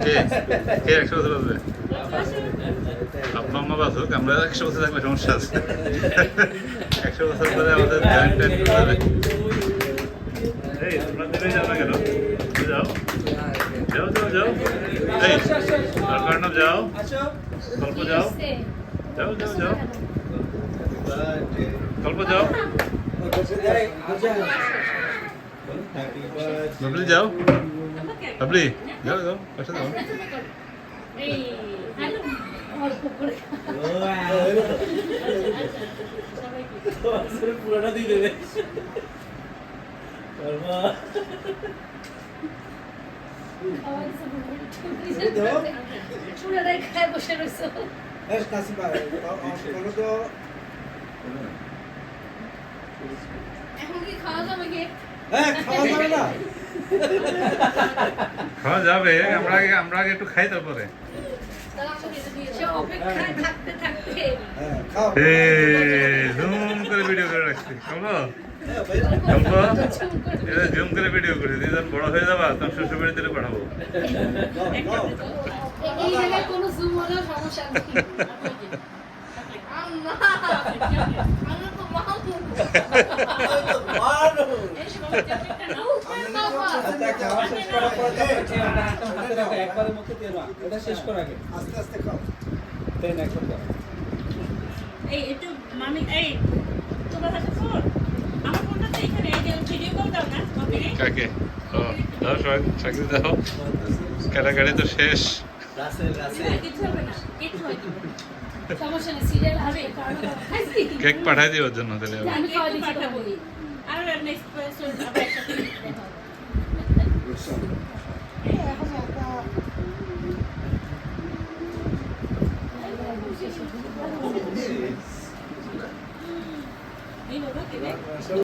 কে কে 100 বছর বাঁচবে? আব্বা আম্মা বাঁচুক, আমরা 100 বছর থাকলে সমস্যা আছে। 100 বছর পরে আমাদের জয়েন্ট টেন্ট করে যাবে। এই তোমরা দেবে যাও না কেন? যাও যাও যাও যাও। এই কারণ যাও, গল্প যাও যাও যাও যাও, গল্প যাও, বাবলি যাও, বাবলি যাও যাও, পাশে যাও। পুরোটা দিয়ে দেবে। খাওয়া যাবে, আমরা আগে একটু খাই তারপরে। জুম করে ভিডিও করে রাখছি, জুম করে ভিডিও করি। যখন বড় হয়ে যাবা তখন শ্বশুর বাড়িতে পাঠাবো। একবারের মধ্যে দিয়ে দাও, এটা শেষ করার আগে আস্তে আস্তে খাও। দেন একবার দাও। এই একটু মামি, এই তোমার হাতে ফোন, আমার ফোনটা তো এখানে, এই যে ভিডিও কল দাও না মামি। কাকে? ও দাও, চাকরি দাও। কাটাকাটি তো শেষ। কিছু হবে না, কিছু হবে না। সমস্যা নেই, সিরিয়াল হবে। কেক পাঠাই দিই ওর জন্য তাহলে। আমি খাওয়া দিচ্ছি পাঠাবো। আর নেক্সট পারসন আবার একসাথে দেখা হবে। এই বাবা,